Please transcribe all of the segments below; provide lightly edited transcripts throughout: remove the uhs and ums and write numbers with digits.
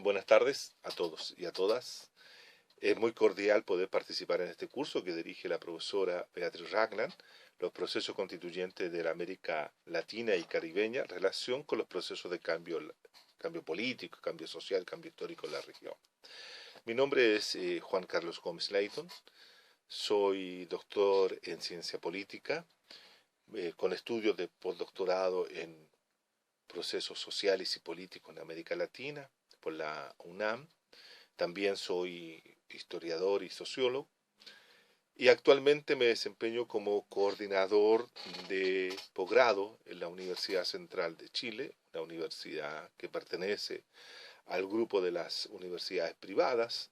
Buenas tardes a todos y a todas. Es muy cordial poder participar en este curso que dirige la profesora Beatriz Ragland, los procesos constituyentes de la América Latina y Caribeña, relación con los procesos de cambio político, cambio social, cambio histórico en la región. Mi nombre es Juan Carlos Gómez Leighton, soy doctor en ciencia política, con estudios de postdoctorado en procesos sociales y políticos en América Latina por la UNAM. También soy historiador y sociólogo y actualmente me desempeño como coordinador de posgrado en la Universidad Central de Chile, una universidad que pertenece al grupo de las universidades privadas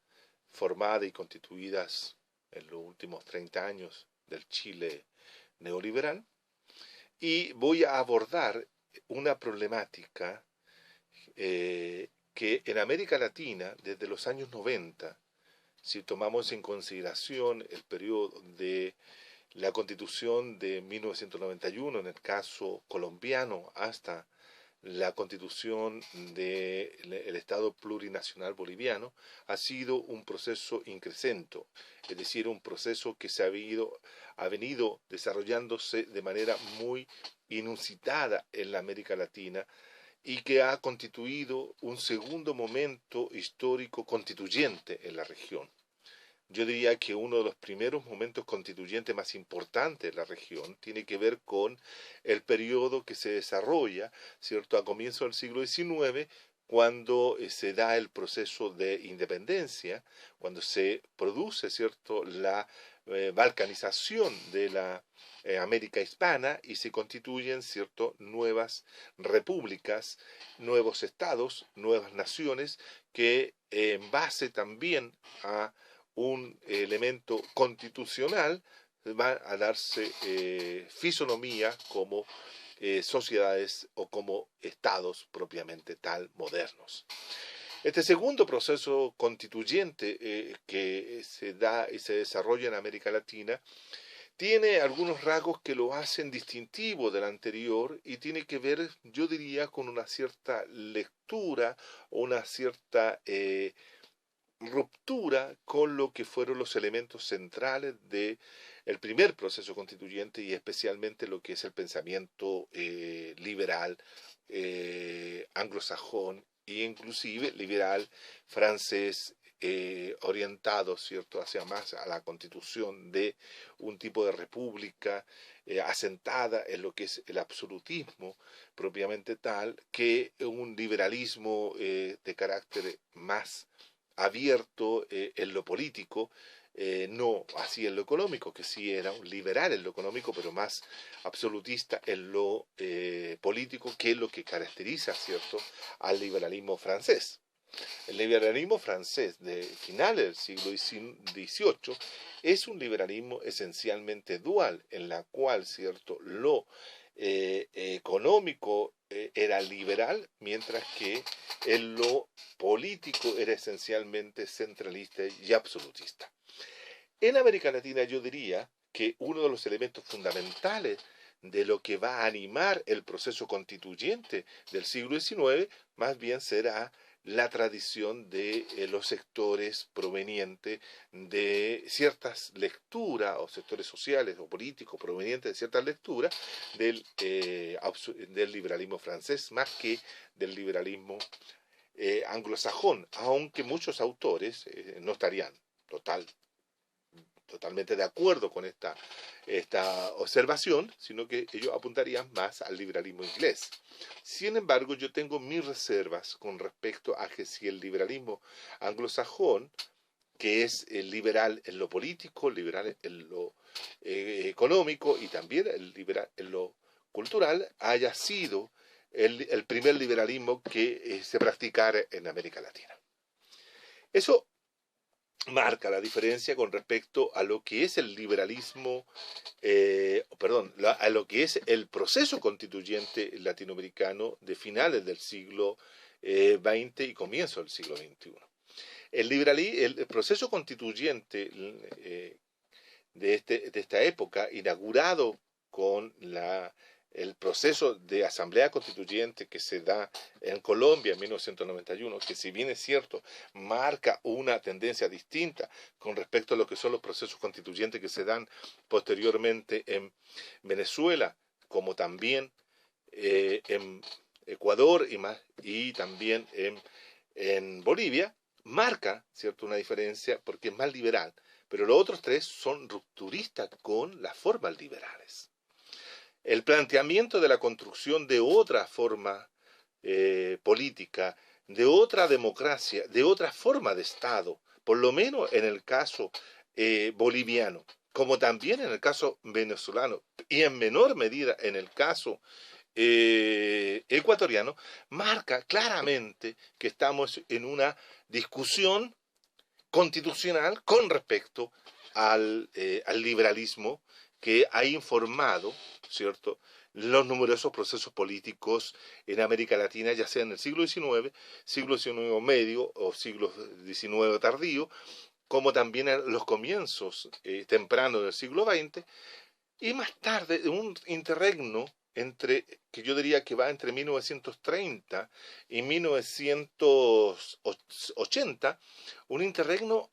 formadas y constituidas en los últimos 30 años del Chile neoliberal, y voy a abordar una problemática que en América Latina, desde los años 90, si tomamos en consideración el periodo de la Constitución de 1991, en el caso colombiano, hasta la Constitución del Estado plurinacional boliviano, ha sido un proceso increscento, es decir, un proceso que ha venido desarrollándose de manera muy inusitada en la América Latina, y que ha constituido un segundo momento histórico constituyente en la región. Yo diría que uno de los primeros momentos constituyentes más importantes de la región tiene que ver con el periodo que se desarrolla, ¿cierto?, a comienzos del siglo XIX, cuando se da el proceso de independencia, cuando se produce, ¿cierto?, la balcanización de la América hispana, y se constituyen, ¿cierto?, nuevas repúblicas, nuevos estados, nuevas naciones que en base también a un elemento constitucional va a darse fisonomía como sociedades o como estados propiamente tal modernos. Este segundo proceso constituyente que se da y se desarrolla en América Latina tiene algunos rasgos que lo hacen distintivo del anterior, y tiene que ver, yo diría, con una cierta lectura o una cierta ruptura con lo que fueron los elementos centrales del primer proceso constituyente, y especialmente lo que es el pensamiento liberal anglosajón e inclusive liberal francés, orientado, ¿cierto?, hacia más a la constitución de un tipo de república asentada en lo que es el absolutismo propiamente tal, que un liberalismo de carácter más abierto en lo político, no así en lo económico, que sí era un liberal en lo económico, pero más absolutista en lo político, que es lo que caracteriza, ¿cierto?, al liberalismo francés. El liberalismo francés de finales del siglo XVIII es un liberalismo esencialmente dual, en la cual, ¿cierto?, lo económico era liberal, mientras que en lo político era esencialmente centralista y absolutista. En América Latina yo diría que uno de los elementos fundamentales de lo que va a animar el proceso constituyente del siglo XIX más bien será la tradición de los sectores provenientes de ciertas lecturas, o sectores sociales o políticos provenientes de ciertas lecturas del liberalismo francés, más que del liberalismo anglosajón, aunque muchos autores no estarían totalmente de acuerdo con esta observación, sino que ellos apuntarían más al liberalismo inglés. Sin embargo, yo tengo mis reservas con respecto a que si el liberalismo anglosajón, que es liberal en lo político, liberal en lo económico y también el liberal en lo cultural, haya sido el primer liberalismo que se practicara en América Latina. Eso marca la diferencia con respecto a lo que es el liberalismo, a lo que es el proceso constituyente latinoamericano de finales del siglo XX y comienzo del siglo XXI. El proceso constituyente de esta época, inaugurado con la el proceso de asamblea constituyente que se da en Colombia en 1991, que si bien es cierto, marca una tendencia distinta con respecto a lo que son los procesos constituyentes que se dan posteriormente en Venezuela, como también en Ecuador y también en Bolivia, marca, ¿cierto?, una diferencia porque es más liberal, pero los otros tres son rupturistas con las formas liberales. El planteamiento de la construcción de otra forma política, de otra democracia, de otra forma de Estado, por lo menos en el caso boliviano, como también en el caso venezolano y en menor medida en el caso ecuatoriano, marca claramente que estamos en una discusión constitucional con respecto al liberalismo que ha informado, ¿cierto?, los numerosos procesos políticos en América Latina, ya sea en el siglo XIX medio o siglo XIX tardío, como también en los comienzos tempranos del siglo XX, y más tarde un interregno que yo diría que va entre 1930 y 1980, un interregno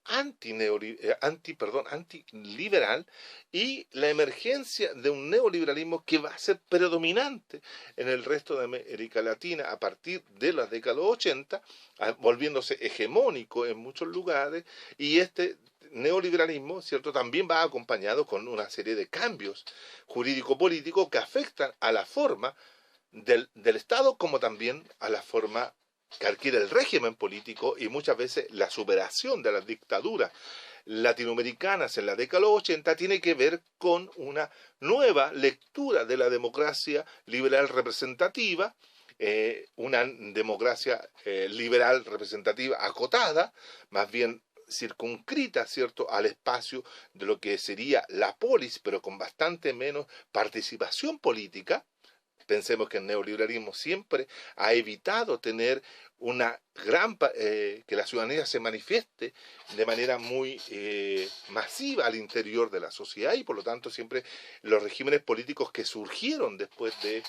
antiliberal y la emergencia de un neoliberalismo que va a ser predominante en el resto de América Latina a partir de las décadas 80, volviéndose hegemónico en muchos lugares, y este neoliberalismo, ¿cierto?, también va acompañado con una serie de cambios jurídico-políticos que afectan a la forma del Estado como también a la forma que adquiere el régimen político y muchas veces la superación de las dictaduras latinoamericanas en la década de los 80 tiene que ver con una nueva lectura de la democracia liberal representativa, una democracia liberal representativa acotada, más bien circunscrita, ¿cierto?, al espacio de lo que sería la polis, pero con bastante menos participación política. Pensemos que el neoliberalismo siempre ha evitado tener una que la ciudadanía se manifieste de manera muy masiva al interior de la sociedad, y por lo tanto siempre los regímenes políticos que surgieron después de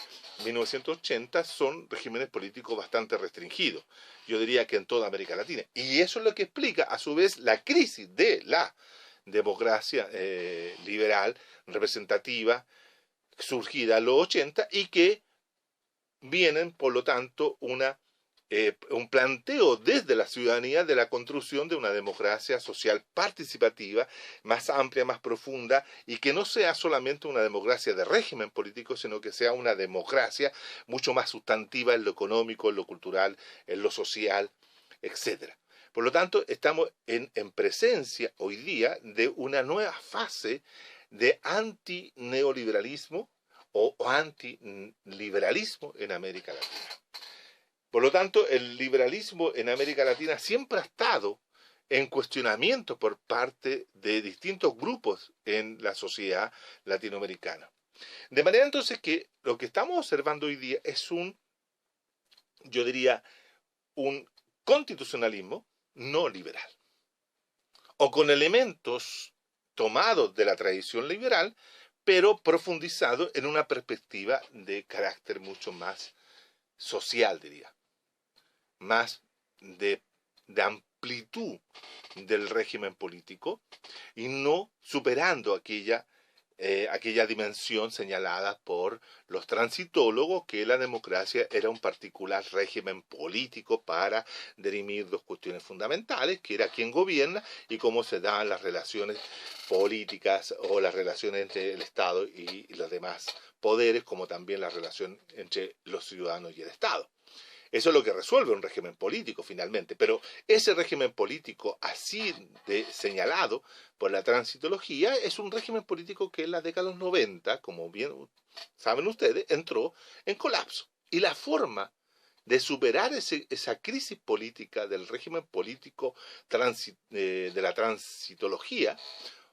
1980 son regímenes políticos bastante restringidos, yo diría que en toda América Latina, y eso es lo que explica a su vez la crisis de la democracia liberal representativa surgida en los 80 y que vienen, por lo tanto, un planteo desde la ciudadanía de la construcción de una democracia social participativa, más amplia, más profunda, y que no sea solamente una democracia de régimen político, sino que sea una democracia mucho más sustantiva en lo económico, en lo cultural, en lo social, etc. Por lo tanto, estamos en presencia hoy día de una nueva fase de antineoliberalismo o antiliberalismo en América Latina. Por lo tanto, el liberalismo en América Latina siempre ha estado en cuestionamiento por parte de distintos grupos en la sociedad latinoamericana. De manera entonces que lo que estamos observando hoy día es yo diría, un constitucionalismo no liberal, o con elementos tomados de la tradición liberal, pero profundizado en una perspectiva de carácter mucho más social, diría, más de amplitud del régimen político y no superando aquella dimensión señalada por los transitólogos, que la democracia era un particular régimen político para dirimir dos cuestiones fundamentales, que era quién gobierna y cómo se dan las relaciones políticas o las relaciones entre el Estado y los demás poderes, como también la relación entre los ciudadanos y el Estado. Eso es lo que resuelve un régimen político finalmente, pero ese régimen político así señalado por la transitología es un régimen político que en la década de los 90, como bien saben ustedes, entró en colapso. Y la forma de superar esa crisis política del régimen político de la transitología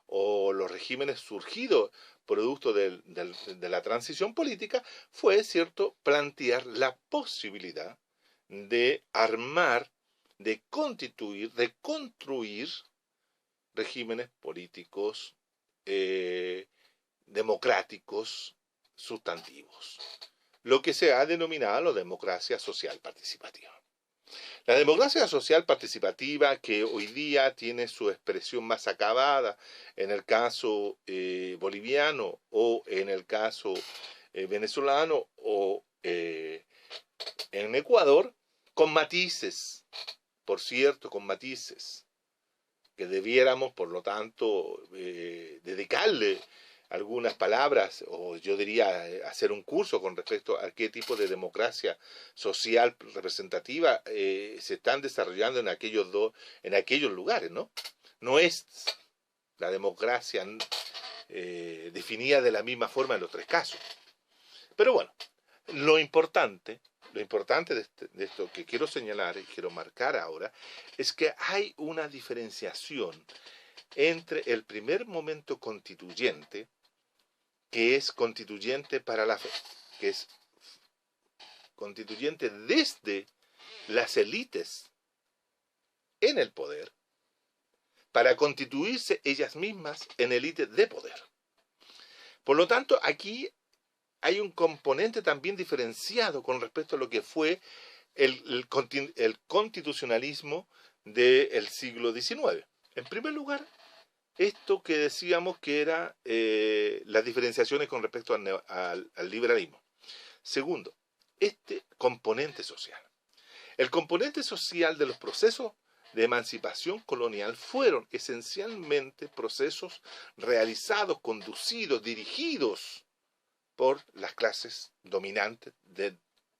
o los regímenes surgidos producto de la transición política fue, cierto, plantear la posibilidad de armar, de constituir, de construir regímenes políticos democráticos sustantivos, lo que se ha denominado la democracia social participativa. La democracia social participativa, que hoy día tiene su expresión más acabada en el caso boliviano o en el caso venezolano o en Ecuador, con matices, por cierto, con matices, que debiéramos, por lo tanto, dedicarle algunas palabras, o yo diría hacer un curso con respecto a qué tipo de democracia social representativa se están desarrollando en aquellos lugares, ¿no? No es la democracia definida de la misma forma en los tres casos. Pero bueno, lo importante de esto que quiero señalar y quiero marcar ahora es que hay una diferenciación entre el primer momento constituyente, que es constituyente que es constituyente desde las élites en el poder, para constituirse ellas mismas en élites de poder. Por lo tanto, aquí hay un componente también diferenciado con respecto a lo que fue el constitucionalismo del siglo XIX. En primer lugar, esto que decíamos que era las diferenciaciones con respecto al liberalismo. Segundo, este componente social. El componente social de los procesos de emancipación colonial fueron esencialmente procesos realizados, conducidos, dirigidos por las clases dominantes de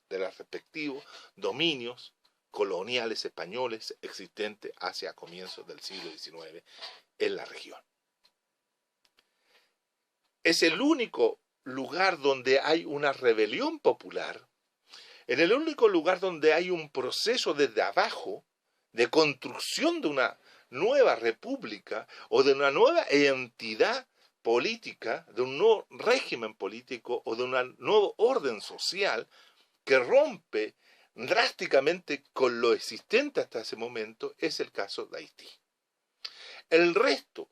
los respectivos dominios coloniales españoles existentes hacia comienzos del siglo XIX en la región. Es el único lugar donde hay una rebelión popular, en el único lugar donde hay un proceso desde abajo de construcción de una nueva república o de una nueva entidad política, de un nuevo régimen político o de un nuevo orden social que rompe drásticamente con lo existente hasta ese momento, es el caso de Haití. El resto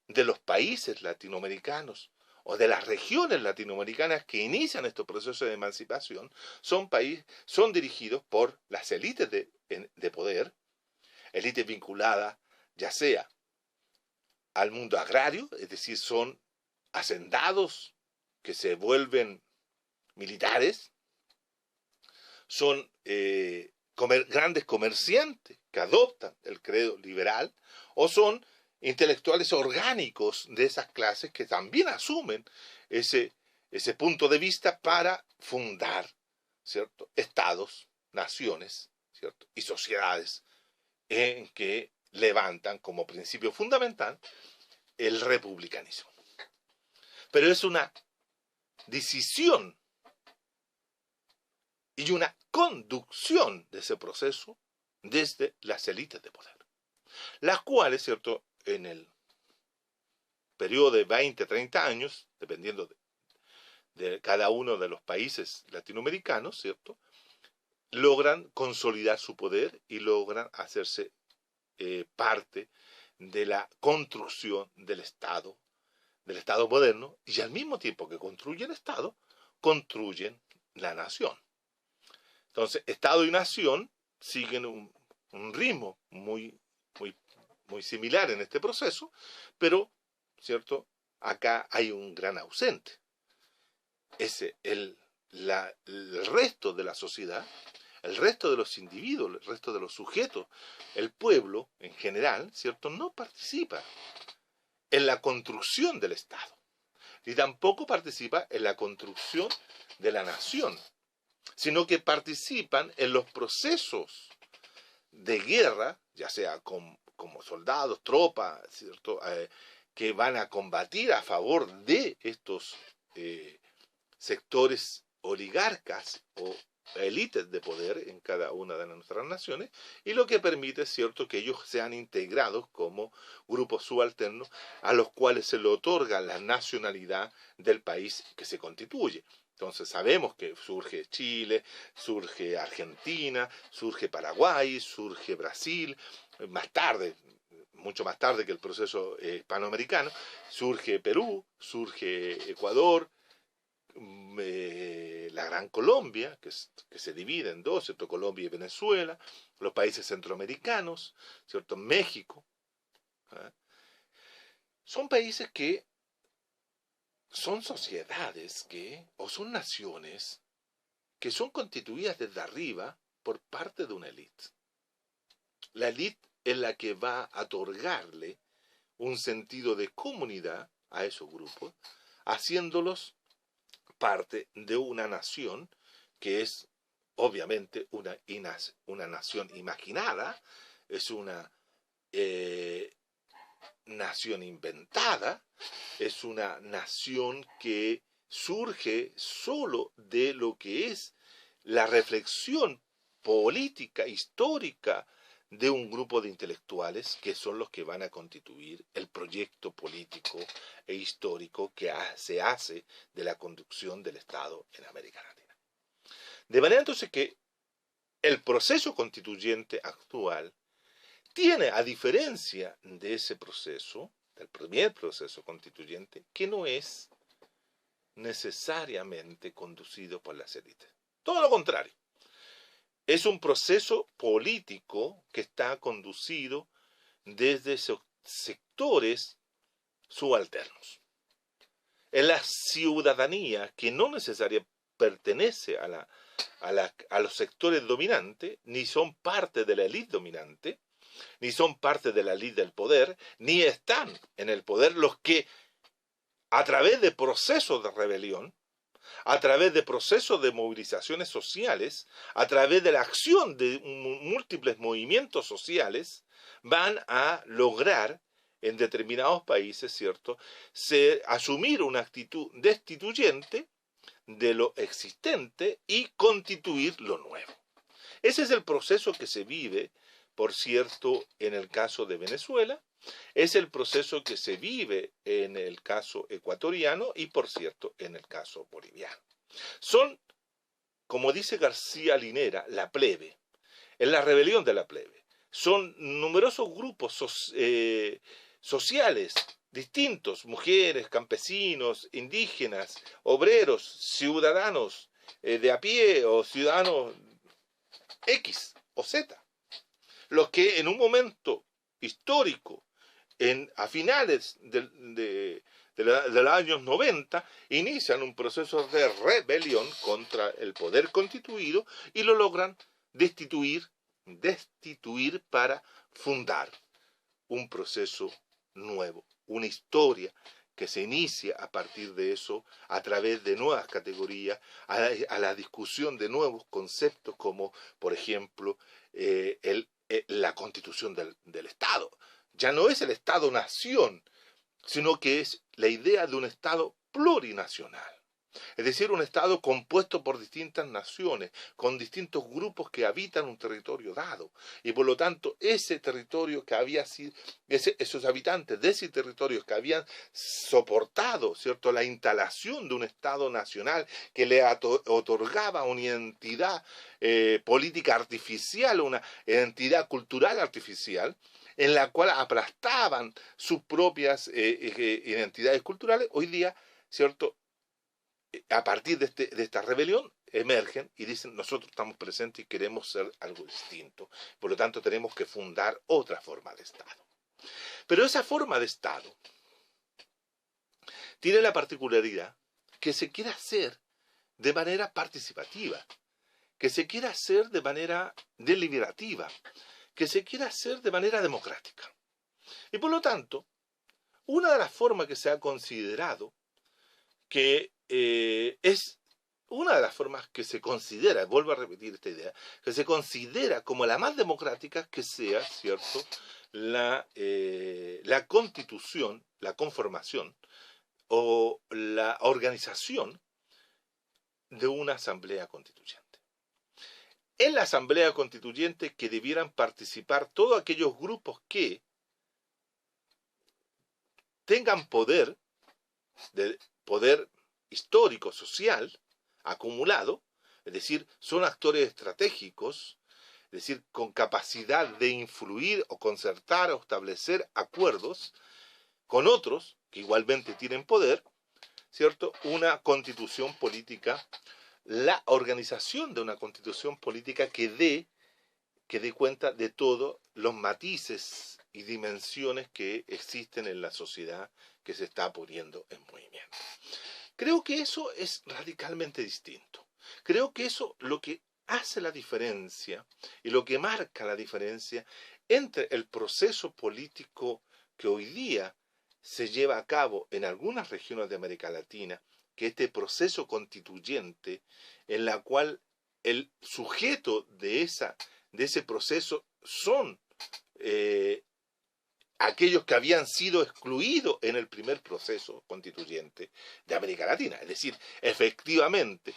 de los países latinoamericanos o de las regiones latinoamericanas que inician estos procesos de emancipación son dirigidos por las élites de poder, élites vinculadas ya sea al mundo agrario, es decir, son hacendados que se vuelven militares, son grandes comerciantes que adoptan el credo liberal, o son intelectuales orgánicos de esas clases que también asumen ese punto de vista para fundar, ¿cierto?, estados, naciones, ¿cierto?, y sociedades en que levantan como principio fundamental el republicanismo. Pero es una decisión y una conducción de ese proceso desde las élites de poder, las cuales, ¿cierto?, en el periodo de 20, 30 años, dependiendo de cada uno de los países latinoamericanos, ¿cierto?, logran consolidar su poder y logran hacerse parte de la construcción del Estado moderno, y al mismo tiempo que construyen el Estado, construyen la nación. Entonces, Estado y nación siguen un ritmo muy similar en este proceso, pero, ¿cierto?, acá hay un gran ausente. El resto de la sociedad, el resto de los individuos, el resto de los sujetos, el pueblo en general, ¿cierto?, no participa en la construcción del Estado, ni tampoco participa en la construcción de la nación, sino que participan en los procesos de guerra, ya sea como soldados, tropas, ¿cierto?, que van a combatir a favor de estos sectores oligarcas o élites de poder en cada una de nuestras naciones, y lo que permite, ¿cierto?, que ellos sean integrados como grupos subalternos a los cuales se le otorga la nacionalidad del país que se constituye. Entonces sabemos que surge Chile, surge Argentina, surge Paraguay, surge Brasil, más tarde, mucho más tarde que el proceso hispanoamericano, surge Perú, surge Ecuador, la Gran Colombia, que se divide en dos, ¿cierto? Colombia y Venezuela, los países centroamericanos, ¿cierto? México. ¿Ah? Son países que son sociedades o son naciones que son constituidas desde arriba por parte de una élite. La élite es la que va a otorgarle un sentido de comunidad a esos grupos, haciéndolos parte de una nación que es obviamente una nación imaginada, es una nación inventada, es una nación que surge solo de lo que es la reflexión política, histórica, de un grupo de intelectuales que son los que van a constituir el proyecto político e histórico que se hace de la conducción del Estado en América Latina. De manera entonces que el proceso constituyente actual tiene, a diferencia de ese proceso, del primer proceso constituyente, que no es necesariamente conducido por las élites. Todo lo contrario. Es un proceso político que está conducido desde sectores subalternos. Es la ciudadanía que no necesariamente pertenece a los sectores dominantes, ni son parte de la élite dominante, ni son parte de la élite del poder, ni están en el poder los que, a través de procesos de rebelión, a través de procesos de movilizaciones sociales, a través de la acción de múltiples movimientos sociales, van a lograr en determinados países, ¿cierto?, asumir una actitud destituyente de lo existente y constituir lo nuevo. Ese es el proceso que se vive, por cierto, en el caso de Venezuela, es el proceso que se vive en el caso ecuatoriano y, por cierto, en el caso boliviano. Son, como dice García Linera, la plebe, es la rebelión de la plebe. Son numerosos grupos sociales distintos, mujeres, campesinos, indígenas, obreros, ciudadanos de a pie o ciudadanos X o Z, los que en un momento histórico, a finales de los años 90, inician un proceso de rebelión contra el poder constituido y lo logran destituir para fundar un proceso nuevo, una historia que se inicia a partir de eso, a través de nuevas categorías, a la discusión de nuevos conceptos como, por ejemplo, la constitución del Estado. Ya no es el Estado-nación, sino que es la idea de un Estado plurinacional. Es decir, un Estado compuesto por distintas naciones, con distintos grupos que habitan un territorio dado. Y por lo tanto, ese territorio que había sido, esos habitantes de ese territorio que habían soportado, ¿cierto?, la instalación de un Estado nacional que le otorgaba una identidad política artificial, una identidad cultural artificial, en la cual aplastaban sus propias identidades culturales, hoy día, ¿cierto?, a partir de esta rebelión, emergen y dicen, nosotros estamos presentes y queremos ser algo distinto. Por lo tanto, tenemos que fundar otra forma de Estado. Pero esa forma de Estado tiene la particularidad que se quiere hacer de manera participativa, que se quiere hacer de manera deliberativa, que se quiere hacer de manera democrática. Y por lo tanto, una de las formas que se ha considerado que es una de las formas que se considera, vuelvo a repetir esta idea, que se considera como la más democrática, que sea, ¿cierto?, la constitución, la conformación o la organización de una asamblea constituyente. En la asamblea constituyente que debieran participar todos aquellos grupos que tengan poder histórico, social, acumulado, es decir, son actores estratégicos, es decir, con capacidad de influir o concertar o establecer acuerdos con otros que igualmente tienen poder, ¿cierto?, una constitución política, la organización de una constitución política que dé cuenta de todos los matices y dimensiones que existen en la sociedad que se está poniendo en movimiento. Creo que eso es radicalmente distinto. Creo que eso lo que hace la diferencia y lo que marca la diferencia entre el proceso político que hoy día se lleva a cabo en algunas regiones de América Latina, que este proceso constituyente en la cual el sujeto de ese proceso son aquellos que habían sido excluidos en el primer proceso constituyente de América Latina. Es decir, efectivamente,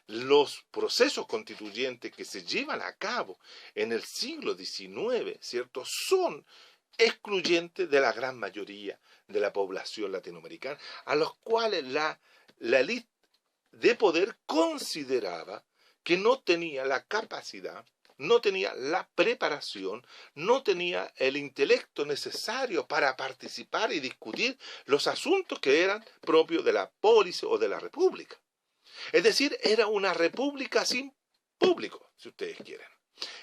los procesos constituyentes que se llevan a cabo en el siglo XIX, ¿cierto?, son excluyentes de la gran mayoría de la población latinoamericana, a los cuales la élite de poder consideraba que no tenía la capacidad, no tenía la preparación, no tenía el intelecto necesario para participar y discutir los asuntos que eran propios de la polis o de la república. Es decir, era una república sin público, si ustedes quieren.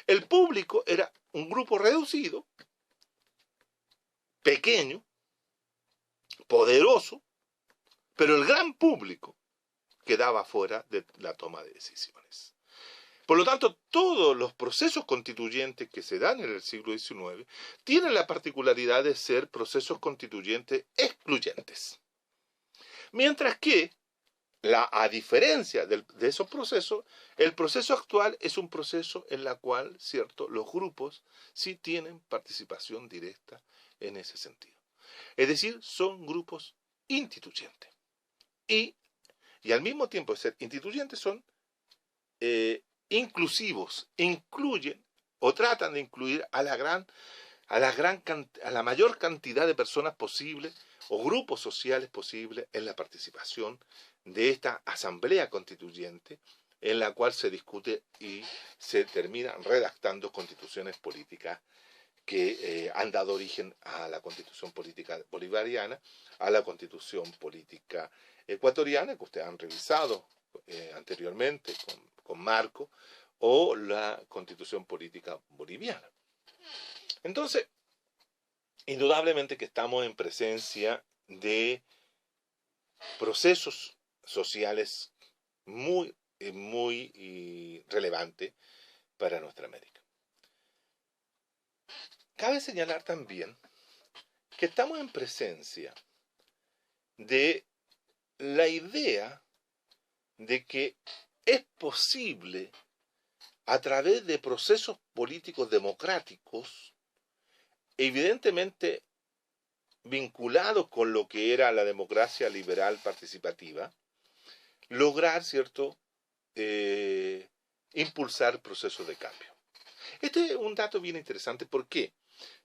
El público era un grupo reducido, pequeño, poderoso, pero el gran público quedaba fuera de la toma de decisiones. Por lo tanto, todos los procesos constituyentes que se dan en el siglo XIX tienen la particularidad de ser procesos constituyentes excluyentes. Mientras que, a diferencia de esos procesos, el proceso actual es un proceso en el cual, ¿cierto?, los grupos sí tienen participación directa en ese sentido. Es decir, son grupos instituyentes. Y al mismo tiempo de ser instituyentes son inclusivos, incluyen o tratan de incluir a la mayor cantidad de personas posible o grupos sociales posibles en la participación de esta asamblea constituyente en la cual se discute y se terminan redactando constituciones políticas que han dado origen a la constitución política bolivariana, a la constitución política ecuatoriana, que ustedes han revisado anteriormente con Marco, o la constitución política boliviana. Entonces, indudablemente que estamos en presencia de procesos sociales muy relevantes para nuestra América. Cabe señalar también que estamos en presencia de la idea de que es posible, a través de procesos políticos democráticos, evidentemente vinculados con lo que era la democracia liberal participativa, lograr, ¿cierto?, impulsar procesos de cambio. Este es un dato bien interesante. ¿Por qué?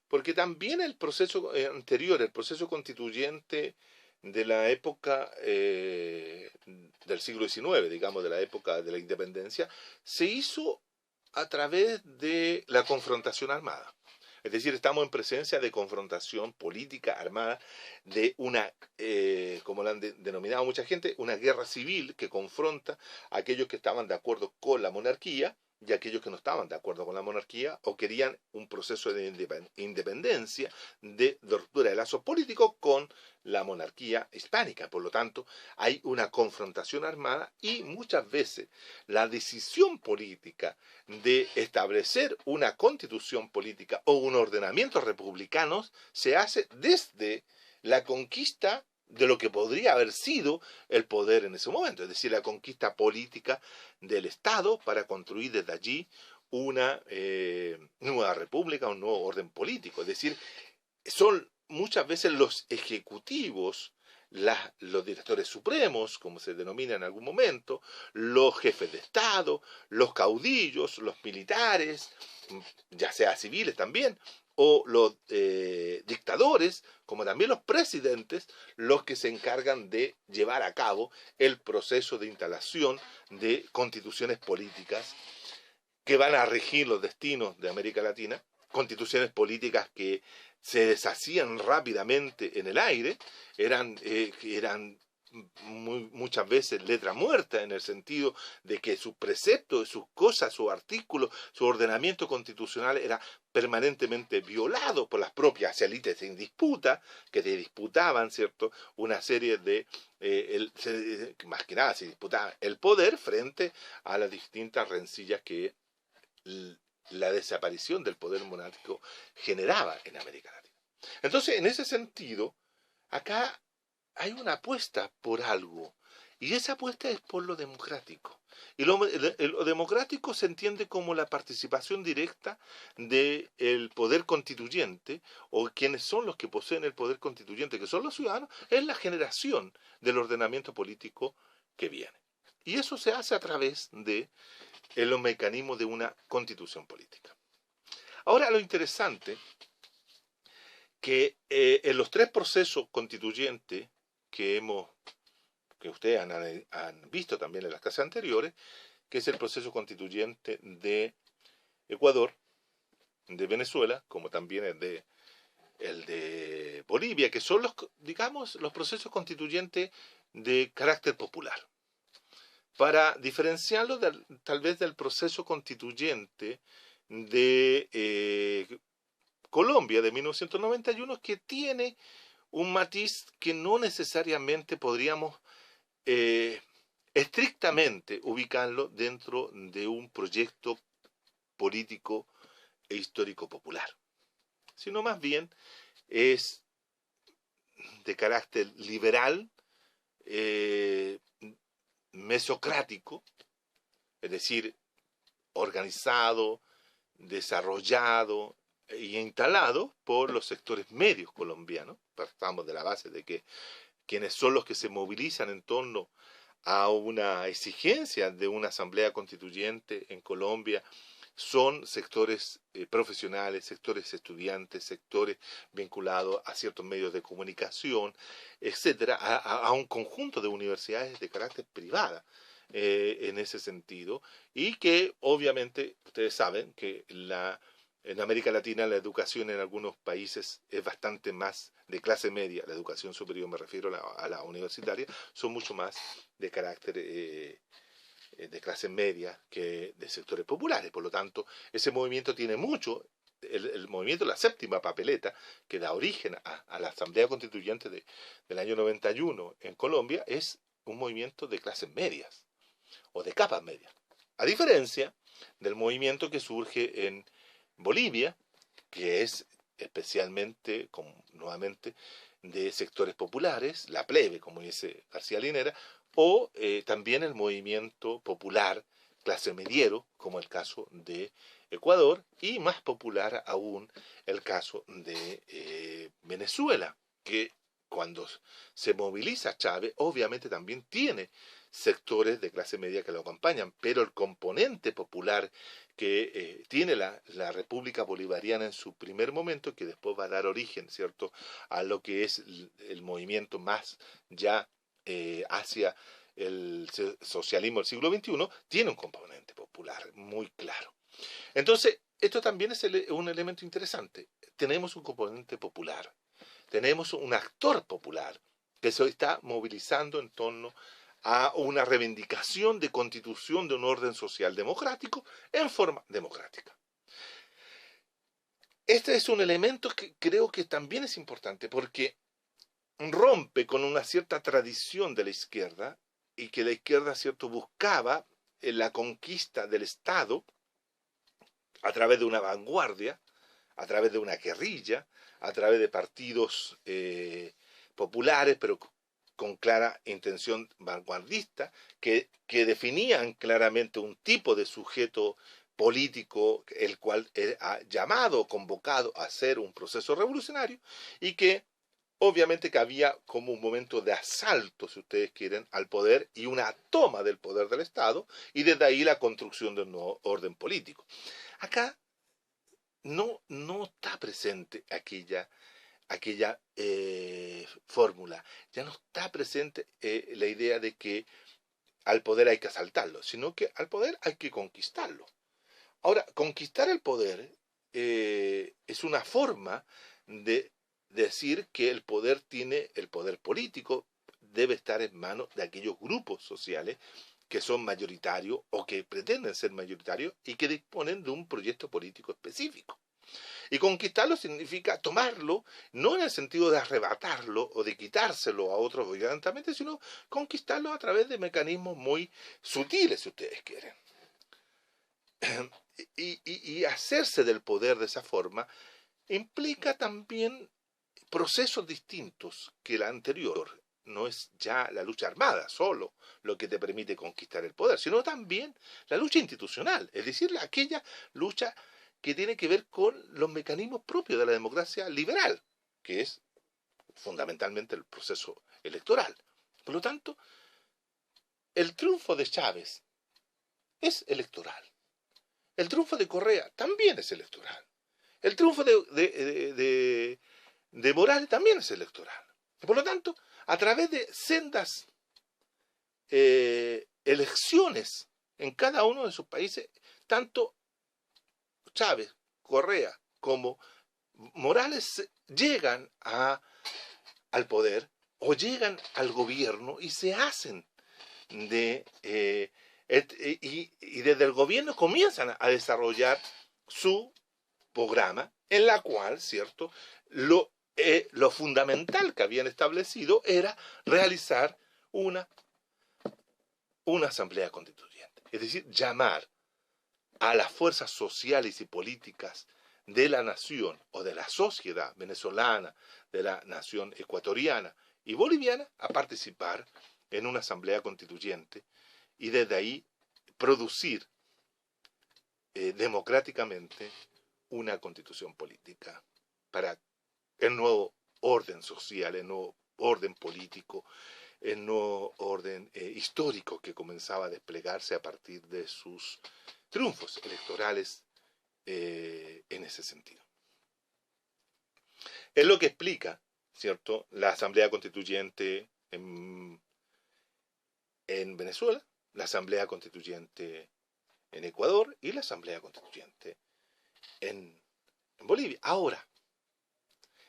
Porque también el proceso anterior, el proceso constituyente de la época del siglo XIX, digamos, de la época de la independencia, se hizo a través de la confrontación armada. Es decir, estamos en presencia de confrontación política armada, de una, como la han denominado mucha gente, una guerra civil que confronta a aquellos que estaban de acuerdo con la monarquía y aquellos que no estaban de acuerdo con la monarquía o querían un proceso de independencia, de ruptura de lazos políticos con la monarquía hispánica. Por lo tanto, hay una confrontación armada y muchas veces la decisión política de establecer una constitución política o un ordenamiento republicano se hace desde la conquista de lo que podría haber sido el poder en ese momento, es decir, la conquista política del Estado para construir desde allí una nueva república, un nuevo orden político. Es decir, son muchas veces los ejecutivos, los directores supremos, como se denomina en algún momento, los jefes de Estado, los caudillos, los militares, ya sea civiles también, o los dictadores, como también los presidentes, los que se encargan de llevar a cabo el proceso de instalación de constituciones políticas que van a regir los destinos de América Latina, constituciones políticas que se deshacían rápidamente en el aire, eran muchas veces letra muerta, en el sentido de que sus preceptos, sus cosas, sus artículos, su ordenamiento constitucional era permanentemente violado por las propias élites en disputa, que se disputaban, ¿cierto?, una serie de, más que nada se disputaba el poder frente a las distintas rencillas que la desaparición del poder monárquico generaba en América Latina. Entonces, en ese sentido, acá hay una apuesta por algo, y esa apuesta es por lo democrático. Y lo democrático se entiende como la participación directa del poder constituyente, o quienes son los que poseen el poder constituyente, que son los ciudadanos, en la generación del ordenamiento político que viene. Y eso se hace a través de los mecanismos de una constitución política. Ahora, lo interesante que en los tres procesos constituyentes que ustedes han visto también en las clases anteriores, que es el proceso constituyente de Ecuador, de Venezuela, como también el de Bolivia, que son los procesos constituyentes de carácter popular. Para diferenciarlo tal vez del proceso constituyente de Colombia de 1991, que tiene un matiz que no necesariamente podríamos estrictamente ubicarlo dentro de un proyecto político e histórico popular, sino más bien es de carácter liberal, mesocrático, es decir, organizado, desarrollado y instalado por los sectores medios colombianos. Partamos de la base de que quienes son los que se movilizan en torno a una exigencia de una asamblea constituyente en Colombia son sectores profesionales, sectores estudiantes, sectores vinculados a ciertos medios de comunicación, etcétera, a un conjunto de universidades de carácter privada en ese sentido, y que obviamente ustedes saben que en América Latina la educación en algunos países es bastante más de clase media, la educación superior, me refiero a la universitaria, son mucho más de carácter de clase media que de sectores populares. Por lo tanto, ese movimiento tiene mucho, el movimiento de la séptima papeleta, que da origen a la Asamblea Constituyente del año 91 en Colombia, es un movimiento de clases medias o de capas medias. A diferencia del movimiento que surge en Bolivia, que es especialmente, nuevamente, de sectores populares, la plebe, como dice García Linera, o también el movimiento popular clase mediero, como el caso de Ecuador, y más popular aún el caso de Venezuela, que cuando se moviliza Chávez, obviamente también tiene sectores de clase media que lo acompañan, pero el componente popular que tiene la República Bolivariana en su primer momento, que después va a dar origen, ¿cierto?, a lo que es el movimiento más ya hacia el socialismo del siglo XXI, tiene un componente popular muy claro. Entonces, esto también es un elemento interesante. Tenemos un componente popular, tenemos un actor popular que se está movilizando en torno a una reivindicación de constitución de un orden social democrático en forma democrática. Este es un elemento que creo que también es importante porque rompe con una cierta tradición de la izquierda, y que la izquierda, cierto, buscaba la conquista del Estado a través de una vanguardia, a través de una guerrilla, a través de partidos populares, pero con clara intención vanguardista, que definían claramente un tipo de sujeto político, el cual ha llamado, convocado a hacer un proceso revolucionario, y que obviamente que había como un momento de asalto, si ustedes quieren, al poder y una toma del poder del Estado, y desde ahí la construcción de un nuevo orden político. Acá no está presente aquella fórmula, ya no está presente la idea de que al poder hay que asaltarlo, sino que al poder hay que conquistarlo. Ahora, conquistar el poder es una forma de decir que el poder político debe estar en manos de aquellos grupos sociales que son mayoritarios o que pretenden ser mayoritarios y que disponen de un proyecto político específico. Y conquistarlo significa tomarlo, no en el sentido de arrebatarlo o de quitárselo a otros violentamente, sino conquistarlo a través de mecanismos muy sutiles, si ustedes quieren. Y hacerse del poder de esa forma implica también procesos distintos que la anterior. No es ya la lucha armada solo lo que te permite conquistar el poder, sino también la lucha institucional, es decir, aquella lucha que tiene que ver con los mecanismos propios de la democracia liberal, que es fundamentalmente el proceso electoral. Por lo tanto, el triunfo de Chávez es electoral. El triunfo de Correa también es electoral. El triunfo de Morales también es electoral. Por lo tanto, a través de sendas elecciones en cada uno de sus países, tanto Chávez, Correa como Morales llegan al poder o llegan al gobierno y se hacen y desde el gobierno comienzan a desarrollar su programa en la cual, ¿cierto?, lo fundamental que habían establecido era realizar una asamblea constituyente. Es decir, llamar a las fuerzas sociales y políticas de la nación o de la sociedad venezolana, de la nación ecuatoriana y boliviana a participar en una asamblea constituyente y desde ahí producir democráticamente una constitución política para el nuevo orden social, el nuevo orden político, el nuevo orden histórico que comenzaba a desplegarse a partir de sus triunfos electorales en ese sentido. Es lo que explica, ¿cierto?, la Asamblea Constituyente en Venezuela, la Asamblea Constituyente en Ecuador y la Asamblea Constituyente en Bolivia. Ahora,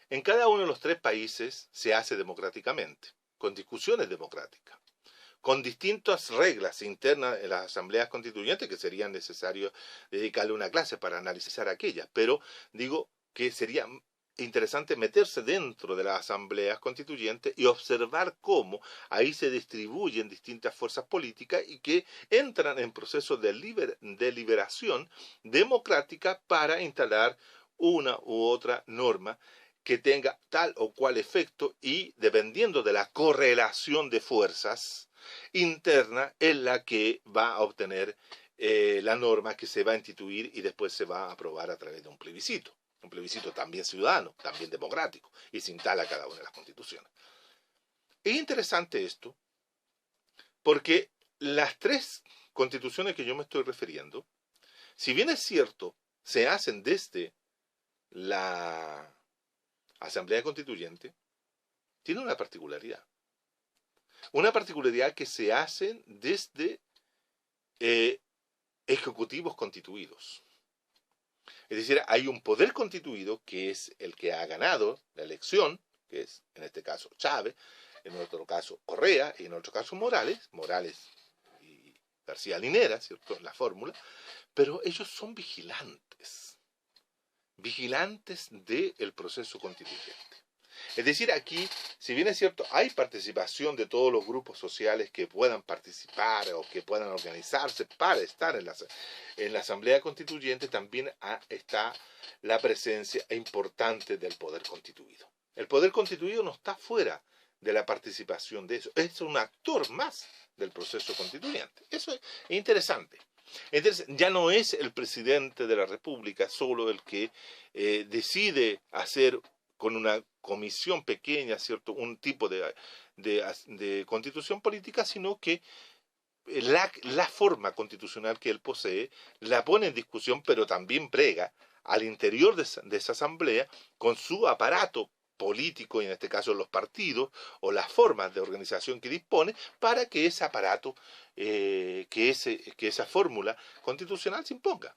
en cada uno de los tres países se hace democráticamente, con discusiones democráticas, con distintas reglas internas en las asambleas constituyentes que serían necesarios dedicarle una clase para analizar aquellas, pero digo que sería interesante meterse dentro de las asambleas constituyentes y observar cómo ahí se distribuyen distintas fuerzas políticas y que entran en procesos de liberación democrática para instalar una u otra norma que tenga tal o cual efecto y dependiendo de la correlación de fuerzas interna en la que va a obtener la norma que se va a instituir y después se va a aprobar a través de un plebiscito también ciudadano, también democrático, y se instala cada una de las constituciones. Es interesante esto porque las tres constituciones que yo me estoy refiriendo, si bien es cierto, se hacen desde la Asamblea Constituyente, tiene una particularidad. Una particularidad que se hacen desde ejecutivos constituidos. Es decir, hay un poder constituido que es el que ha ganado la elección, que es en este caso Chávez, en otro caso Correa y en otro caso Morales y García Linera, ¿cierto?, en la fórmula, pero ellos son vigilantes del proceso constituyente. Es decir, aquí, si bien es cierto, hay participación de todos los grupos sociales que puedan participar o que puedan organizarse para estar en la Asamblea Constituyente, también está la presencia importante del poder constituido. El poder constituido no está fuera de la participación de eso, es un actor más del proceso constituyente. Eso es interesante. Entonces, ya no es el presidente de la República solo el que decide hacer con una comisión pequeña, ¿cierto?, un tipo de constitución política, sino que la forma constitucional que él posee la pone en discusión, pero también prega al interior de esa asamblea con su aparato político, y en este caso los partidos, o las formas de organización que dispone, para que ese aparato, que esa fórmula constitucional se imponga.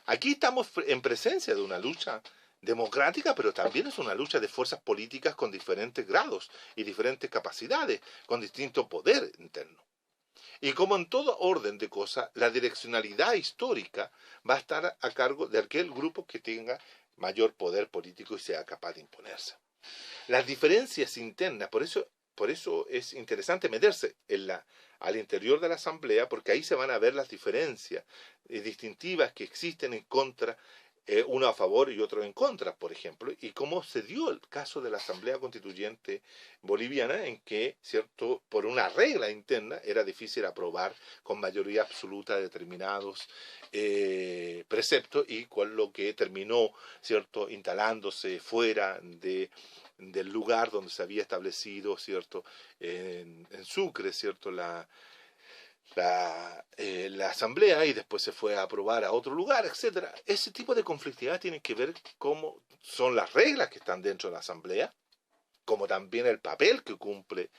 Aquí estamos en presencia de una lucha democrática, pero también es una lucha de fuerzas políticas con diferentes grados y diferentes capacidades, con distinto poder interno. Y como en todo orden de cosas, la direccionalidad histórica va a estar a cargo de aquel grupo que tenga mayor poder político y sea capaz de imponerse. Las diferencias internas, por eso es interesante meterse al interior de la Asamblea, porque ahí se van a ver las diferencias distintivas que existen en contra, uno a favor y otro en contra, por ejemplo, y cómo se dio el caso de la Asamblea Constituyente Boliviana, en que, cierto, por una regla interna era difícil aprobar con mayoría absoluta determinados preceptos, y con lo que terminó, cierto, instalándose fuera del lugar donde se había establecido, cierto, en Sucre, cierto, la asamblea, y después se fue a aprobar a otro lugar, etcétera. Ese tipo de conflictividad tiene que ver cómo son las reglas que están dentro de la asamblea, como también el papel que cumple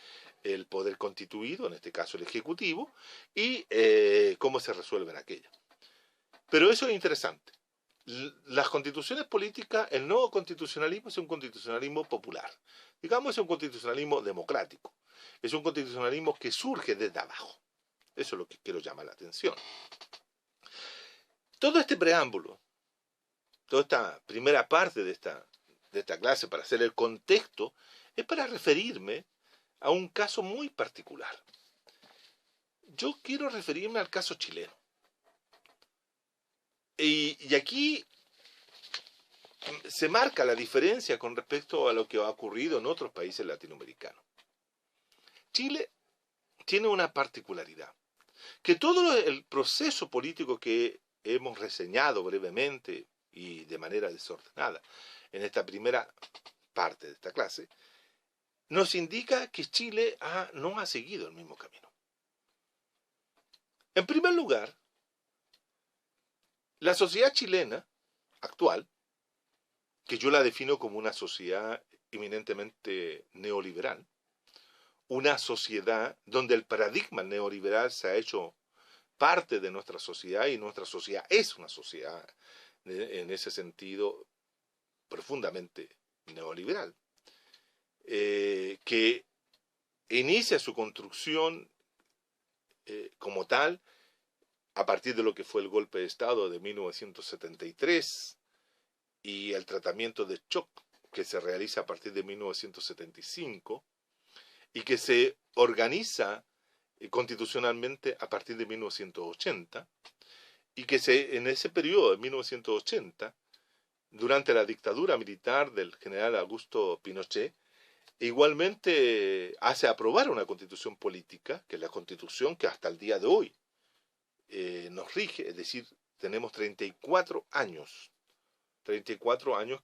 el poder constituido, en este caso el ejecutivo, y cómo se resuelven aquellas. Pero eso es interesante. Las constituciones políticas, el nuevo constitucionalismo es un constitucionalismo popular, digamos, es un constitucionalismo democrático, es un constitucionalismo que surge desde abajo. Eso es lo que quiero llamar la atención. Todo este preámbulo, toda esta primera parte de esta clase, para hacer el contexto, es para referirme a un caso muy particular. Yo quiero referirme al caso chileno. Y aquí se marca la diferencia con respecto a lo que ha ocurrido en otros países latinoamericanos. Chile tiene una particularidad, que todo el proceso político que hemos reseñado brevemente y de manera desordenada en esta primera parte de esta clase, nos indica que Chile no ha seguido el mismo camino. En primer lugar, la sociedad chilena actual, que yo la defino como una sociedad eminentemente neoliberal, una sociedad donde el paradigma neoliberal se ha hecho parte de nuestra sociedad, y nuestra sociedad es una sociedad en ese sentido profundamente neoliberal, que inicia su construcción como tal a partir de lo que fue el golpe de Estado de 1973 y el tratamiento de shock que se realiza a partir de 1975 y que se organiza constitucionalmente a partir de 1980, y que en ese periodo de 1980, durante la dictadura militar del general Augusto Pinochet, igualmente hace aprobar una constitución política, que es la constitución que hasta el día de hoy nos rige, es decir, tenemos 34 años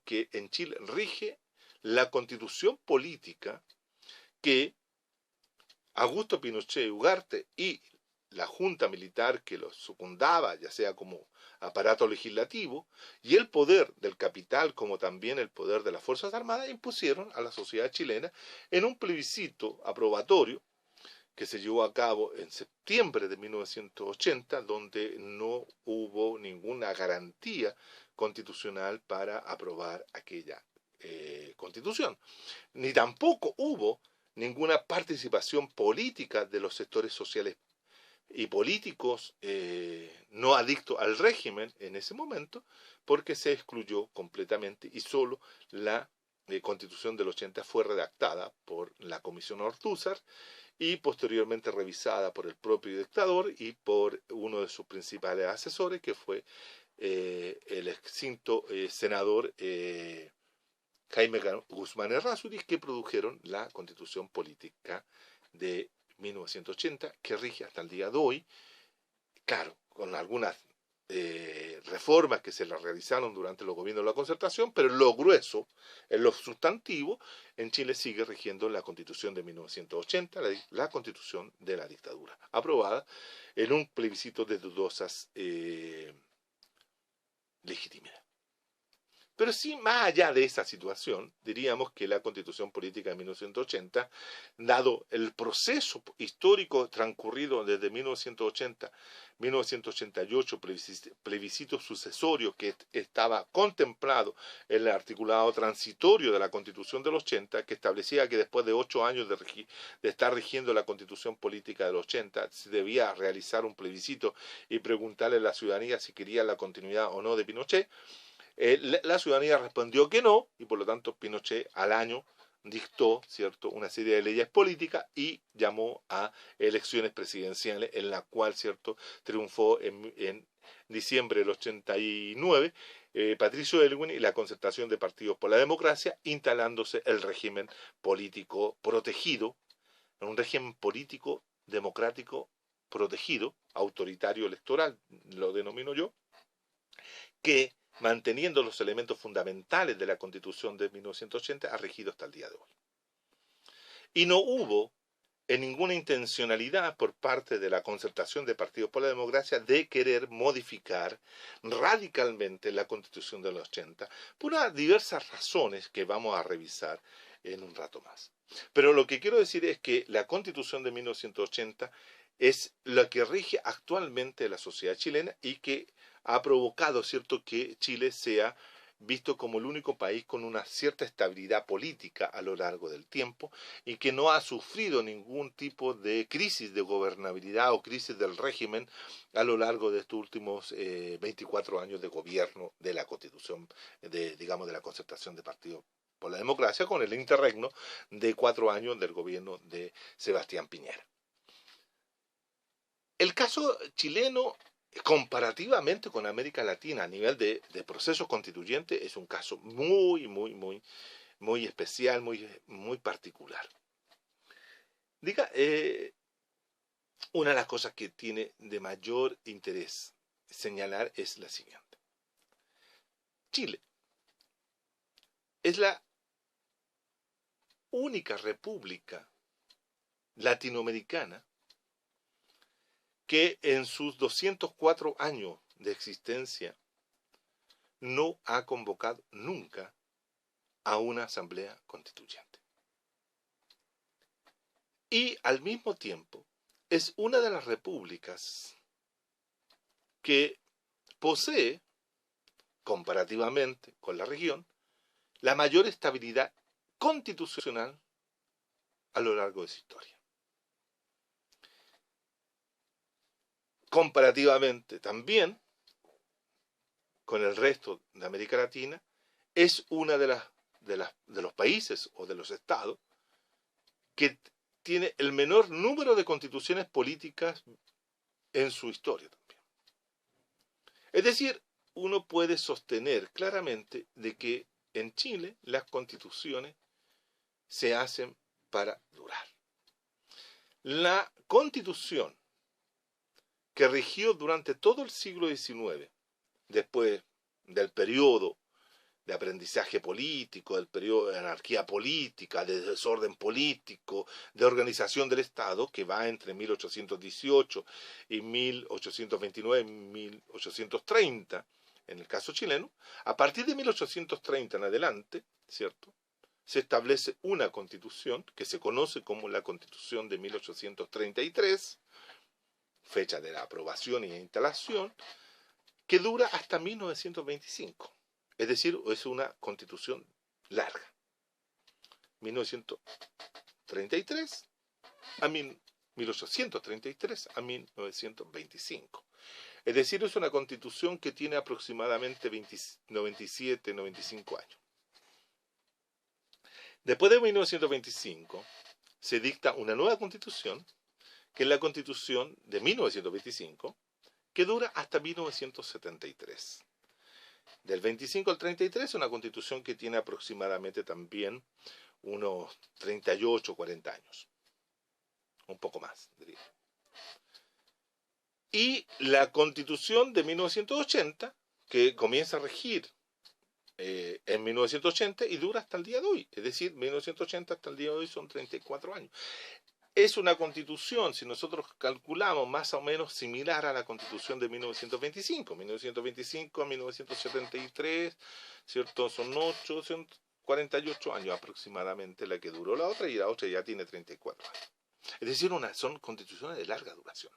que en Chile rige la constitución política que Augusto Pinochet Ugarte y la junta militar que lo secundaba, ya sea como aparato legislativo, y el poder del capital como también el poder de las Fuerzas Armadas, impusieron a la sociedad chilena en un plebiscito aprobatorio que se llevó a cabo en septiembre de 1980, donde no hubo ninguna garantía constitucional para aprobar aquella constitución, ni tampoco hubo ninguna participación política de los sectores sociales y políticos no adictos al régimen en ese momento, porque se excluyó completamente, y solo la Constitución del 80 fue redactada por la Comisión Ortúzar y posteriormente revisada por el propio dictador y por uno de sus principales asesores, que fue el extinto senador Jaime Guzmán Errázuriz, que produjeron la Constitución Política de 1980, que rige hasta el día de hoy, claro, con algunas reformas que se las realizaron durante los gobiernos de la Concertación, pero en lo grueso, en lo sustantivo, en Chile sigue rigiendo la Constitución de 1980, la Constitución de la dictadura, aprobada en un plebiscito de dudosas legitimidad. Pero sí, más allá de esa situación, diríamos que la Constitución Política de 1980, dado el proceso histórico transcurrido desde 1980, 1988, plebiscito sucesorio que estaba contemplado en el articulado transitorio de la Constitución del 80, que establecía que después de 8 años de estar rigiendo la Constitución Política del 80, se debía realizar un plebiscito y preguntarle a la ciudadanía si quería la continuidad o no de Pinochet. La ciudadanía respondió que no, y por lo tanto Pinochet al año dictó, ¿cierto?, una serie de leyes políticas y llamó a elecciones presidenciales, en la cual, ¿cierto?, triunfó en diciembre del 89 Patricio Aylwin y la Concertación de Partidos por la Democracia, instalándose el régimen político protegido, un régimen político democrático protegido, autoritario electoral, lo denomino yo, que manteniendo los elementos fundamentales de la Constitución de 1980, ha regido hasta el día de hoy. Y no hubo ninguna intencionalidad por parte de la Concertación de Partidos por la Democracia de querer modificar radicalmente la Constitución de los 80, por unas diversas razones que vamos a revisar en un rato más. Pero lo que quiero decir es que la Constitución de 1980 es la que rige actualmente la sociedad chilena y que ha provocado, ¿cierto?, que Chile sea visto como el único país con una cierta estabilidad política a lo largo del tiempo y que no ha sufrido ningún tipo de crisis de gobernabilidad o crisis del régimen a lo largo de estos últimos 24 años de gobierno de la Constitución, digamos, de la Concertación de Partidos por la Democracia, con el interregno de 4 años del gobierno de Sebastián Piñera. El caso chileno, comparativamente con América Latina a nivel de procesos constituyentes, es un caso muy especial, muy particular. Una de las cosas que tiene de mayor interés señalar es la siguiente. Chile es la única república latinoamericana que en sus 204 años de existencia no ha convocado nunca a una asamblea constituyente. Y al mismo tiempo es una de las repúblicas que posee, comparativamente con la región, la mayor estabilidad constitucional a lo largo de su historia. Comparativamente también con el resto de América Latina, es una de los países o de los estados que tiene el menor número de constituciones políticas en su historia también. Es decir, uno puede sostener claramente de que en Chile las constituciones se hacen para durar. La constitución que rigió durante todo el siglo XIX, después del periodo de aprendizaje político, del periodo de anarquía política, de desorden político, de organización del Estado, que va entre 1818 y 1829, 1830, en el caso chileno, a partir de 1830 en adelante, ¿cierto?, se establece una constitución que se conoce como la Constitución de 1833, fecha de la aprobación y instalación, que dura hasta 1925. Es decir, es una constitución larga. 1833 a 1833 a 1925. Es decir, es una constitución que tiene aproximadamente 97, 95 años. Después de 1925 se dicta una nueva constitución, que es la Constitución de 1925, que dura hasta 1973. Del 25 al 33, una constitución que tiene aproximadamente también unos 38, 40 años. Un poco más, diría. Y la constitución de 1980, que comienza a regir en 1980 y dura hasta el día de hoy. Es decir, 1980 hasta el día de hoy son 34 años. es una constitución, si nosotros calculamos, más o menos similar a la constitución de 1925. 1925 a 1973, ¿cierto? Son 48 años aproximadamente la que duró la otra, y la otra ya tiene 34 años. Es decir, son constituciones de larga duración.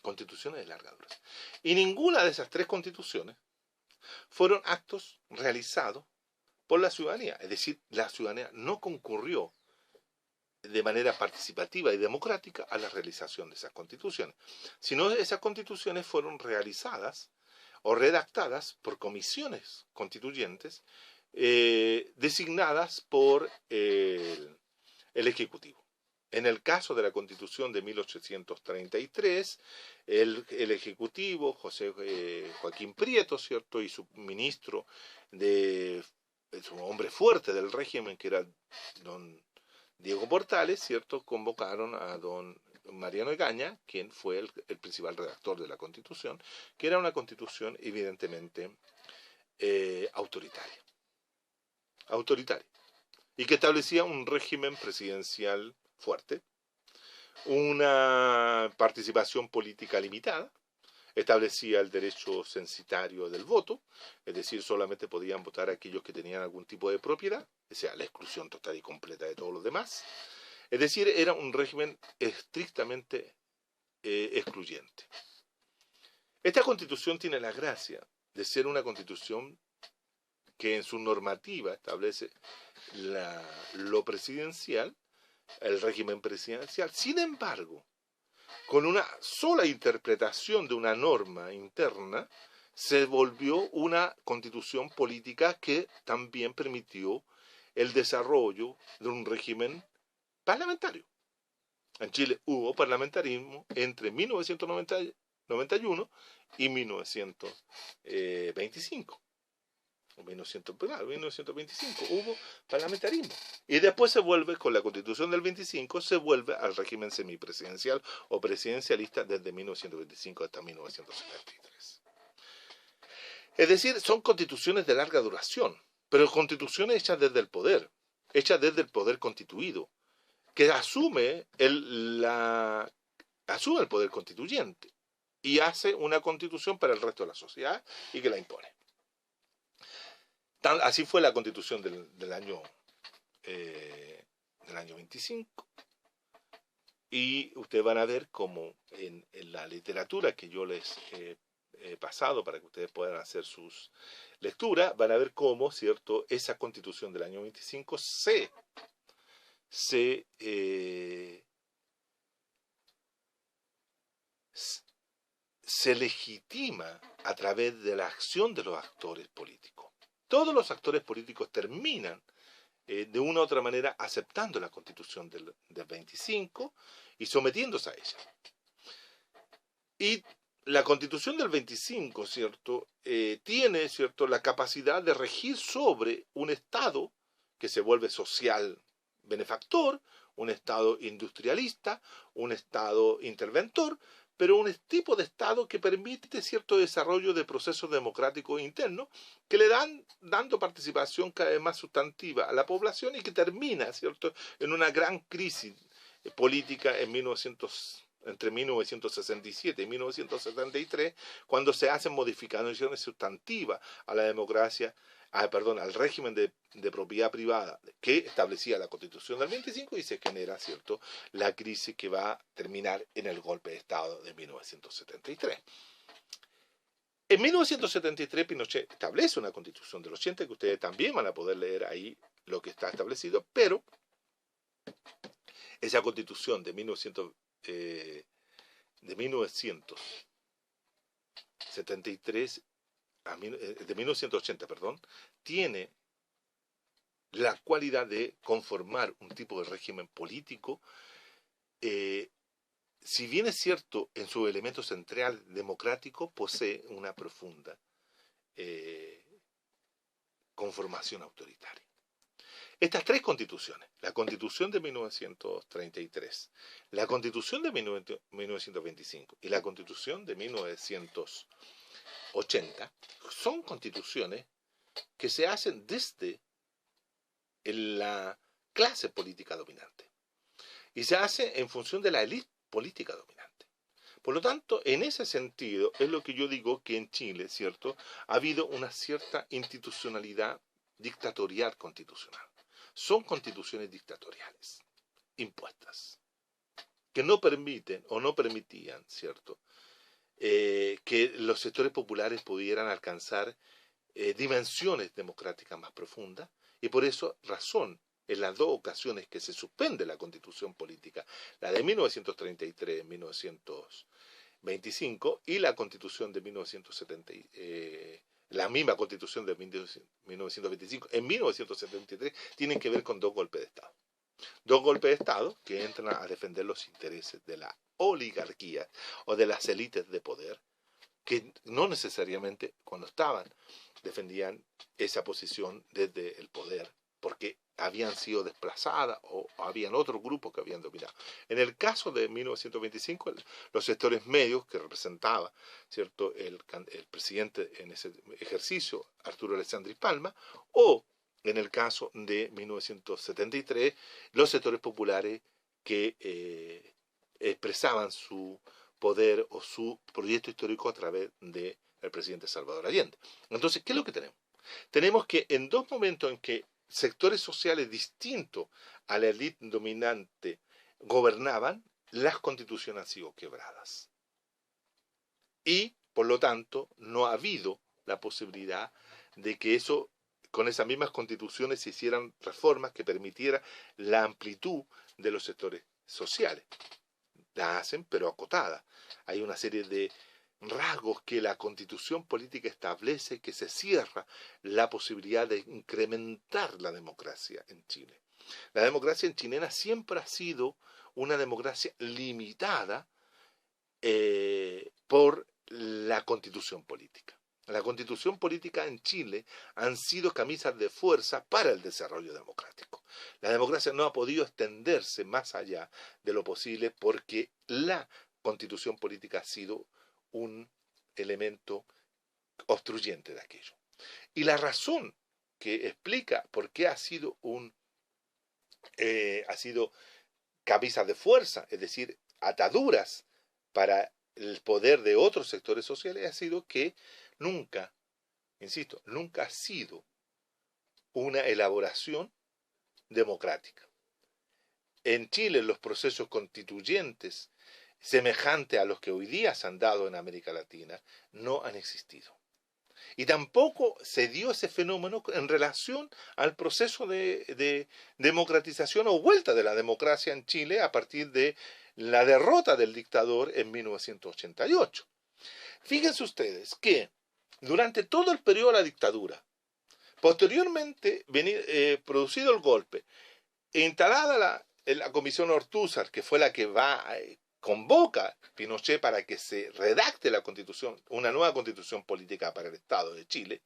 Constituciones de larga duración. Y ninguna de esas tres constituciones fueron actos realizados por la ciudadanía. Es decir, la ciudadanía no concurrió de manera participativa y democrática a la realización de esas constituciones, sino esas constituciones fueron realizadas o redactadas por comisiones constituyentes designadas por el Ejecutivo. En el caso de la Constitución de 1833, el Ejecutivo, Joaquín Prieto, ¿cierto?, y su ministro, su hombre fuerte del régimen, que era don Diego Portales, ¿cierto?, convocaron a don Mariano Egaña, quien fue el principal redactor de la Constitución, que era una Constitución evidentemente autoritaria, y que establecía un régimen presidencial fuerte, una participación política limitada, establecía el derecho censitario del voto, es decir, solamente podían votar aquellos que tenían algún tipo de propiedad, o sea, la exclusión total y completa de todos los demás. Es decir, era un régimen estrictamente excluyente. Esta constitución tiene la gracia de ser una constitución que en su normativa establece lo presidencial, el régimen presidencial. Sin embargo, con una sola interpretación de una norma interna, se volvió una constitución política que también permitió el desarrollo de un régimen parlamentario. En Chile hubo parlamentarismo entre 1991 y 1925. 1925 hubo parlamentarismo. Y después se vuelve, con la Constitución del 25, se vuelve al régimen semipresidencial o presidencialista desde 1925 hasta 1973. Es decir, son constituciones de larga duración, pero constituciones hechas desde el poder constituido, que asume el poder constituyente y hace una constitución para el resto de la sociedad y que la impone. Así fue la constitución del año 25, y ustedes van a ver cómo en la literatura que yo les he pasado para que ustedes puedan hacer sus lecturas, van a ver cómo, ¿cierto?, esa constitución del año 25 se legitima a través de la acción de los actores políticos. Todos los actores políticos terminan de una u otra manera aceptando la Constitución del 25 y sometiéndose a ella. Y la Constitución del 25, ¿cierto?, tiene, ¿cierto?, la capacidad de regir sobre un Estado que se vuelve social benefactor, un Estado industrialista, un Estado interventor, pero un tipo de Estado que permite cierto desarrollo de procesos democráticos internos que le dan dando participación cada vez más sustantiva a la población, y que termina, ¿cierto?, en una gran crisis política entre 1967 y 1973, cuando se hacen modificaciones sustantivas a la democracia, al régimen de propiedad privada que establecía la Constitución del 25, y se genera, ¿cierto?, la crisis que va a terminar en el golpe de Estado de 1973. En 1973 Pinochet establece una Constitución del 80, que ustedes también van a poder leer ahí lo que está establecido, pero esa Constitución de 1980, tiene la cualidad de conformar un tipo de régimen político, si bien es cierto, en su elemento central democrático, posee una profunda conformación autoritaria. Estas tres constituciones, la Constitución de 1933, la Constitución de 1925 y la Constitución de 1980, son constituciones que se hacen desde la clase política dominante. y se hace en función de la élite política dominante. Por lo tanto, en ese sentido, es lo que yo digo que en Chile, ¿cierto?, ha habido una cierta institucionalidad dictatorial constitucional. Son constituciones dictatoriales, impuestas, que no permiten o no permitían, ¿cierto?, que los sectores populares pudieran alcanzar dimensiones democráticas más profundas, y por eso razón en las dos ocasiones que se suspende la constitución política, la de 1933, 1925 y la constitución de 1970, la misma constitución de 1925 en 1973, tienen que ver con dos golpes de Estado. Dos golpes de Estado que entran a defender los intereses de la oligarquía o de las élites de poder, que no necesariamente cuando estaban defendían esa posición desde el poder, porque habían sido desplazadas o habían otros grupos que habían dominado. En el caso de 1925, los sectores medios que representaba, ¿cierto?, el presidente en ese ejercicio, Arturo Alessandri Palma, o en el caso de 1973, los sectores populares que expresaban su poder o su proyecto histórico a través del presidente Salvador Allende. Entonces, ¿qué es lo que tenemos? Tenemos que en dos momentos en que sectores sociales distintos a la élite dominante gobernaban, las constituciones han sido quebradas. Y, por lo tanto, no ha habido la posibilidad de que eso, con esas mismas constituciones, se hicieran reformas que permitieran la amplitud de los sectores sociales. La hacen, pero acotada. Hay una serie de rasgos que la constitución política establece que se cierra la posibilidad de incrementar la democracia en Chile. La democracia en chilena siempre ha sido una democracia limitada por la constitución política. La constitución política en Chile han sido camisas de fuerza para el desarrollo democrático. La democracia no ha podido extenderse más allá de lo posible porque la constitución política ha sido un elemento obstruyente de aquello. Y la razón que explica por qué ha sido camisas de fuerza, es decir, ataduras para el poder de otros sectores sociales, ha sido que nunca, insisto, nunca ha sido una elaboración democrática. En Chile los procesos constituyentes semejantes a los que hoy día se han dado en América Latina no han existido. Y tampoco se dio ese fenómeno en relación al proceso de democratización o vuelta de la democracia en Chile a partir de la derrota del dictador en 1988. Fíjense ustedes que durante todo el periodo de la dictadura, posteriormente producido el golpe, instalada la comisión Ortúzar, que fue la que convoca Pinochet para que se redacte la constitución, una nueva constitución política para el Estado de Chile,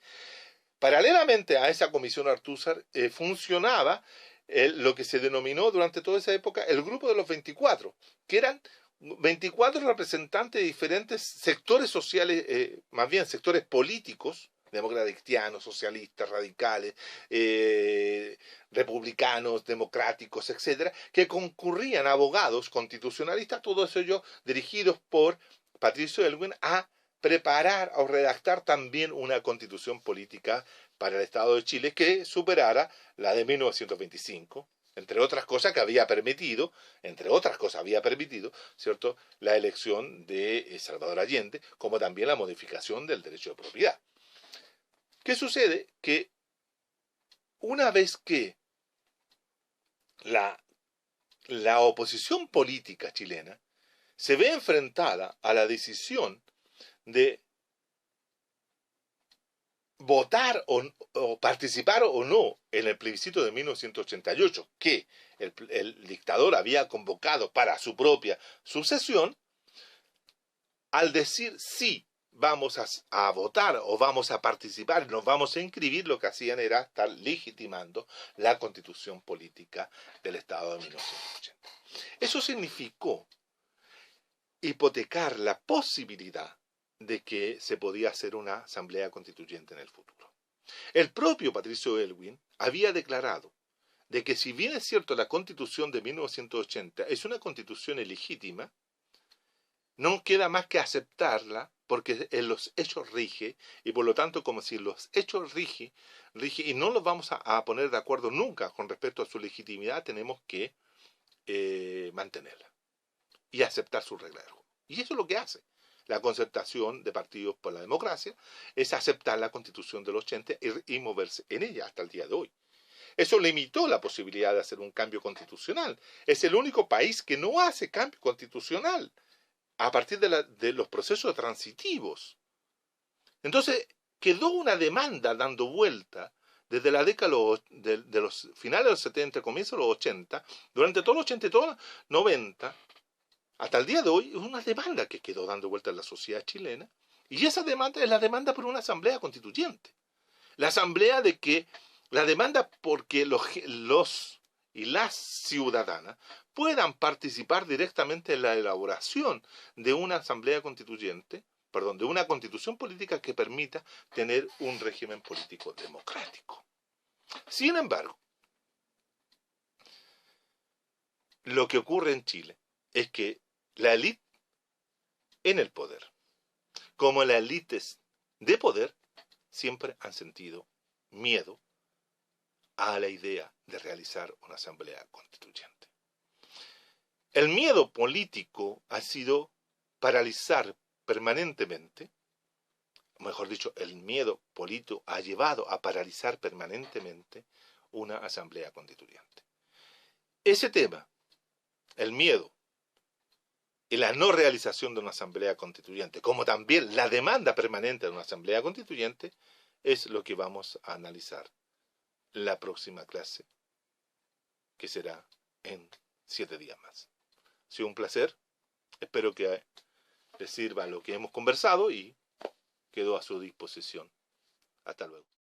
paralelamente a esa comisión Ortúzar funcionaba lo que se denominó durante toda esa época el grupo de los 24, que eran 24 representantes de diferentes sectores sociales, más bien sectores políticos, demócratas cristianos, socialistas, radicales, republicanos, democráticos, etcétera, que concurrían abogados constitucionalistas, todos ellos dirigidos por Patricio Aylwin, a preparar o redactar también una constitución política para el Estado de Chile que superara la de 1925, entre otras cosas había permitido, ¿cierto?, la elección de Salvador Allende, como también la modificación del derecho de propiedad. ¿Qué sucede? Que una vez que la oposición política chilena se ve enfrentada a la decisión de votar o participar o no en el plebiscito de 1988, que el dictador había convocado para su propia sucesión, al decir sí, vamos a votar o vamos a participar, nos vamos a inscribir, lo que hacían era estar legitimando la constitución política del Estado de 1980. Eso significó hipotecar la posibilidad de que se podía hacer una asamblea constituyente en el futuro. El propio Patricio Aylwin había declarado de que si bien es cierto la Constitución de 1980 es una constitución ilegítima, no queda más que aceptarla porque en los hechos rige, y por lo tanto como si los hechos rige y no los vamos a poner de acuerdo nunca con respecto a su legitimidad, tenemos que mantenerla y aceptar sus reglas del juego. Y eso es lo que hace la concertación de partidos por la democracia, es aceptar la Constitución del 80 y moverse en ella hasta el día de hoy. Eso limitó la posibilidad de hacer un cambio constitucional. Es el único país que no hace cambio constitucional a partir de los procesos transitivos. Entonces, quedó una demanda dando vuelta desde la década de los finales de los 70, comienzos de los 80, durante todos los 80 y todos los 90, hasta el día de hoy, es una demanda que quedó dando vuelta en la sociedad chilena, y esa demanda es la demanda por una asamblea constituyente. La demanda porque los y las ciudadanas puedan participar directamente en la elaboración de una asamblea constituyente, perdón, de una constitución política que permita tener un régimen político democrático. Sin embargo, lo que ocurre en Chile es que la élite en el poder, como las élites de poder, siempre han sentido miedo a la idea de realizar una asamblea constituyente. El miedo político ha sido paralizar permanentemente, mejor dicho, el miedo político ha llevado a paralizar permanentemente una asamblea constituyente. Ese tema, el miedo y la no realización de una asamblea constituyente, como también la demanda permanente de una asamblea constituyente, es lo que vamos a analizar en la próxima clase, que será en 7 días más. Ha sido un placer, espero que les sirva lo que hemos conversado y quedo a su disposición. Hasta luego.